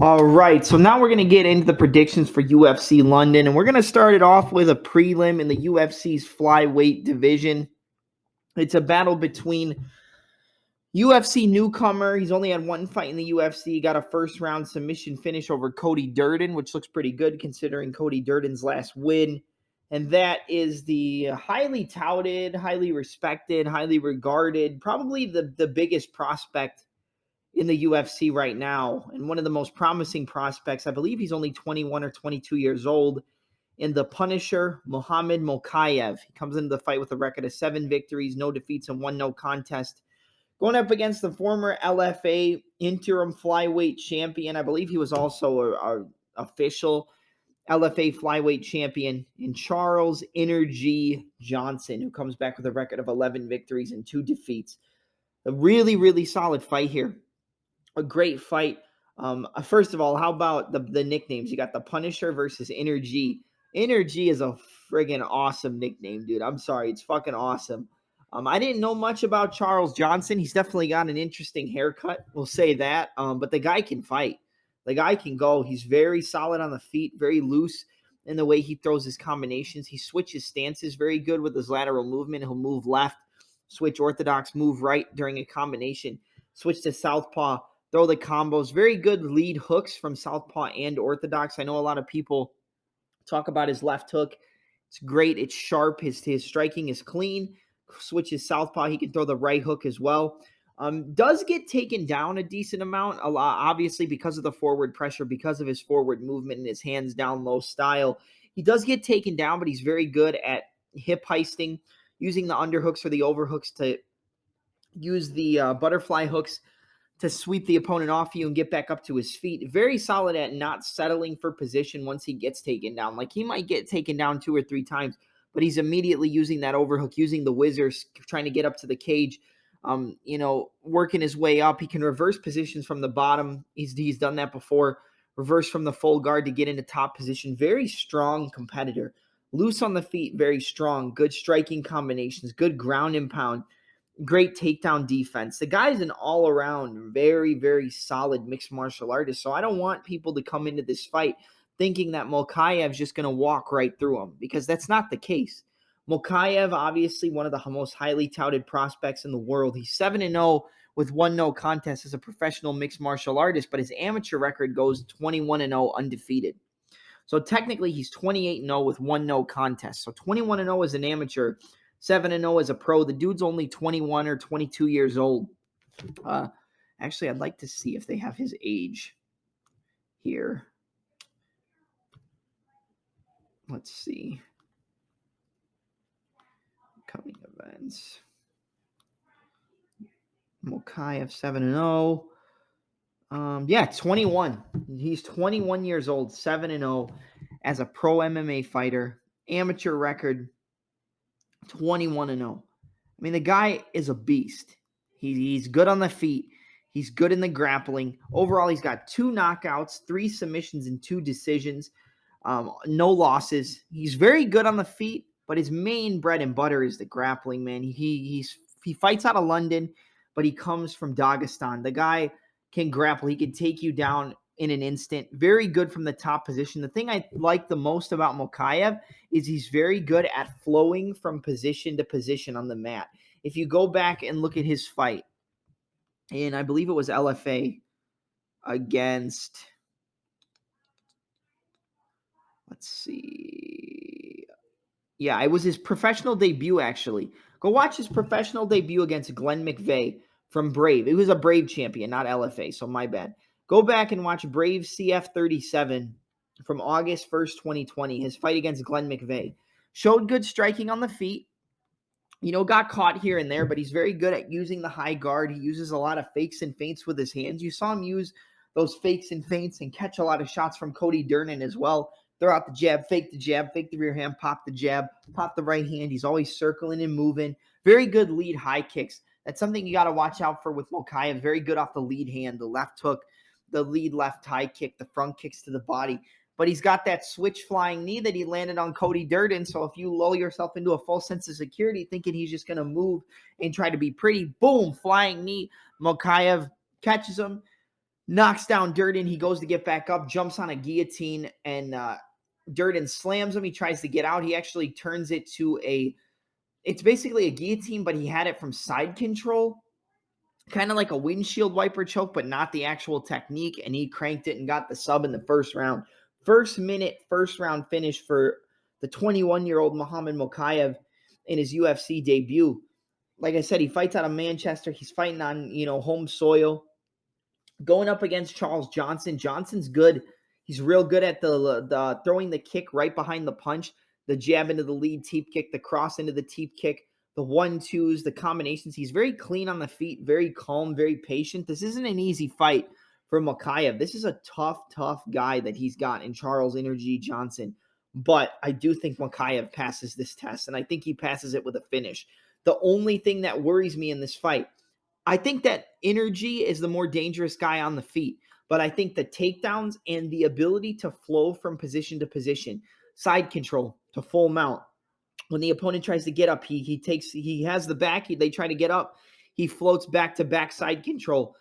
All right, so now we're going to get into the predictions for UFC London, and we're going to start it off with a prelim in the UFC's flyweight division. It's a battle between UFC newcomer. He's only had one fight in the UFC. He got a first-round submission finish over Cody Durden, which looks pretty good considering Cody Durden's last win. And that is the highly touted, highly respected, highly regarded, probably the biggest prospect in the UFC right now, and one of the most promising prospects. I believe he's only 21 or 22 years old. In the Punisher, Mokhaev. He comes into the fight with a record of 7 victories, no defeats, and 1 no contest. Going up against the former LFA interim flyweight champion. I believe he was also a official LFA flyweight champion in Charles Energy Johnson, who comes back with a record of 11 victories and 2 defeats. A really, really solid fight here. A great fight. First of all, how about the nicknames? You got the Punisher versus Energy. Energy is a friggin' awesome nickname, dude. I'm sorry. It's fucking awesome. I didn't know much about Charles Johnson. He's definitely got an interesting haircut. We'll say that. But the guy can fight. The guy can go. He's very solid on the feet, very loose in the way he throws his combinations. He switches stances very good with his lateral movement. He'll move left, switch orthodox, move right during a combination, switch to southpaw, throw the combos. Very good lead hooks from southpaw and orthodox. I know a lot of people talk about his left hook. It's great. It's sharp. His striking is clean. Switches southpaw. He can throw the right hook as well. Does get taken down a decent amount, a lot, obviously because of the forward pressure, because of his forward movement and his hands down low style. He does get taken down, but he's very good at hip heisting, using the underhooks or the overhooks to use the butterfly hooks to sweep the opponent off you and get back up to his feet. Very solid at not settling for position once he gets taken down. Like, he might get taken down 2 or 3 times, but he's immediately using that overhook, using the whizzers, trying to get up to the cage, working his way up. He can reverse positions from the bottom. He's done that before. Reverse from the full guard to get into top position. Very strong competitor. Loose on the feet, very strong. Good striking combinations, good ground and pound. Great takedown defense. The guy's an all-around, very, very solid mixed martial artist. So I don't want people to come into this fight thinking that Mokhaev's just going to walk right through him, because that's not the case. Mokhaev, obviously one of the most highly touted prospects in the world. He's 7-0 with 1 no contest as a professional mixed martial artist, but his amateur record goes 21-0 undefeated. So technically he's 28-0 with 1 no contest. So 21-0 as an amateur, 7-0 as a pro. The dude's only 21 or 22 years old. Actually, I'd like to see if they have his age here. Let's see. Coming events. Mokhaev 7-0. 21. He's 21 years old, 7-0 as a pro MMA fighter. Amateur record 21-0. I mean, the guy is a beast. He's good on the feet. He's good in the grappling. Overall, he's got 2 knockouts, 3 submissions, and 2 decisions. No losses. He's very good on the feet, but his main bread and butter is the grappling, man. He fights out of London, but he comes from Dagestan. The guy can grapple. He can take you down in an instant. Very good from the top position. The thing I like the most about Mokhaev is he's very good at flowing from position to position on the mat. If you go back and look at his fight, and I believe it was LFA against, let's see. Yeah, it was his professional debut, actually. Go watch his professional debut against Glenn McVeigh from Brave. It was a Brave champion, not LFA, so my bad. Go back and watch Brave CF37 from August 1st, 2020, his fight against Glenn McVeigh. Showed good striking on the feet. Got caught here and there, but he's very good at using the high guard. He uses a lot of fakes and feints with his hands. You saw him use those fakes and feints and catch a lot of shots from Cody Durden as well. Throw out the jab, fake the rear hand, pop the jab, pop the right hand. He's always circling and moving. Very good lead high kicks. That's something you got to watch out for with Mokhaev. Very good off the lead hand, the left hook, the lead left high kick, the front kicks to the body. But he's got that switch flying knee that he landed on Cody Durden. So if you lull yourself into a false sense of security thinking he's just going to move and try to be pretty, boom, flying knee. Mokhaev catches him. knocks down Durden. He goes to get back up, jumps on a guillotine, and Durden slams him. He tries to get out. He actually turns it to it's basically a guillotine, but he had it from side control, kind of like a windshield wiper choke, but not the actual technique. And he cranked it and got the sub in the first round. First round finish for the 21-year-old Muhammad Mokhaev in his UFC debut. Like I said, he fights out of Manchester. He's fighting on, home soil. Going up against Charles Johnson. Johnson's good. He's real good at the throwing the kick right behind the punch, the jab into the lead teep kick, the cross into the teep kick, the 1-2s, the combinations. He's very clean on the feet, very calm, very patient. This isn't an easy fight for Mokhaev. This is a tough guy that he's got in Charles Energy Johnson. But I do think Mokhaev passes this test, and I think he passes it with a finish. The only thing that worries me in this fight, I think that Energy is the more dangerous guy on the feet, but I think the takedowns and the ability to flow from position to position, side control to full mount. When the opponent tries to get up, he has the back, they try to get up, he floats back to back side control,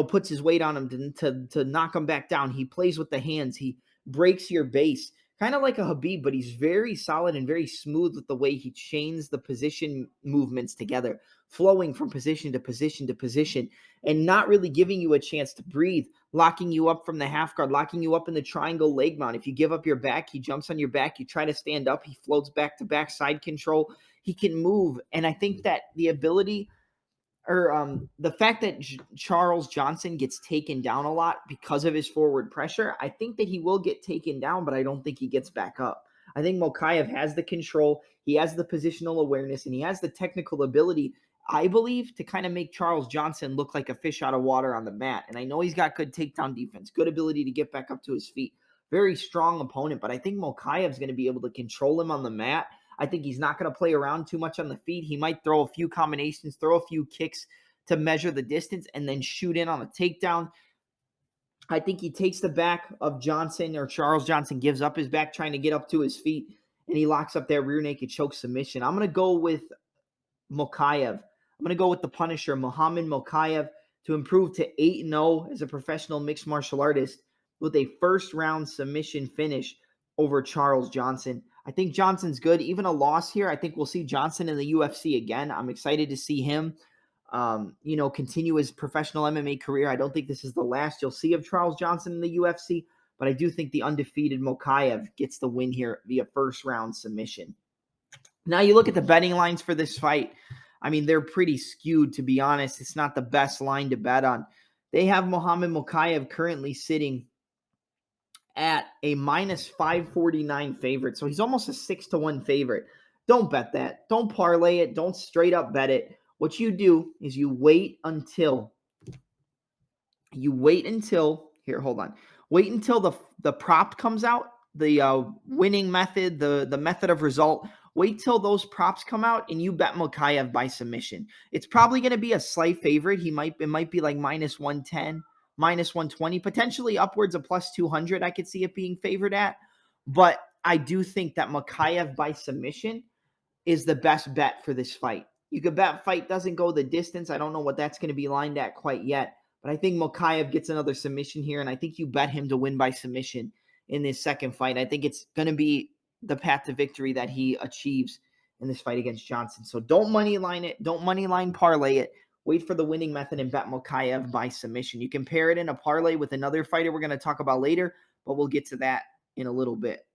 puts his weight on him to knock him back down. He plays with the hands, he breaks your base. Kind of like a Khabib, but he's very solid and very smooth with the way he chains the position movements together, flowing from position to position to position, and not really giving you a chance to breathe, locking you up from the half guard, locking you up in the triangle leg mount. If you give up your back, he jumps on your back. You try to stand up, he floats back to back side control. He can move, and I think that the ability the fact that Charles Johnson gets taken down a lot because of his forward pressure, I think that he will get taken down, but I don't think he gets back up. I think Mokhaev has the control, he has the positional awareness, and he has the technical ability, I believe, to kind of make Charles Johnson look like a fish out of water on the mat. And I know he's got good takedown defense, good ability to get back up to his feet. Very strong opponent, but I think Mokhaev's going to be able to control him on the mat. I think he's not going to play around too much on the feet. He might throw a few combinations, throw a few kicks to measure the distance, and then shoot in on a takedown. I think he takes the back of Johnson, or Charles Johnson gives up his back trying to get up to his feet, and he locks up that rear naked choke submission. I'm going to go with Mokhaev. I'm going to go with the Punisher, Muhammad Mokhaev, to improve to 8-0 as a professional mixed martial artist with a first-round submission finish over Charles Johnson. I think Johnson's good. Even a loss here, I think we'll see Johnson in the UFC again. I'm excited to see him, continue his professional MMA career. I don't think this is the last you'll see of Charles Johnson in the UFC, but I do think the undefeated Mokhaev gets the win here via first-round submission. Now you look at the betting lines for this fight. I mean, they're pretty skewed, to be honest. It's not the best line to bet on. They have Muhammad Mokhaev currently sitting at a minus 549 favorite. So he's almost a 6-1 favorite. Don't bet that. Don't parlay it. Don't straight up bet it. What you do is you wait until here, hold on. Wait until the prop comes out, the winning method, the method of result. Wait till those props come out and you bet Mokhaev by submission. It's probably going to be a slight favorite. It might be like minus 110. Minus 120, potentially upwards of plus 200, I could see it being favored at. But I do think that Mokhaev by submission is the best bet for this fight. You could bet fight doesn't go the distance. I don't know what that's going to be lined at quite yet. But I think Mokhaev gets another submission here, and I think you bet him to win by submission in this second fight. I think it's going to be the path to victory that he achieves in this fight against Johnson. So don't money line it. Don't money line parlay it. Wait for the winning method and bet Mokhaev by submission. You can pair it in a parlay with another fighter we're going to talk about later, but we'll get to that in a little bit.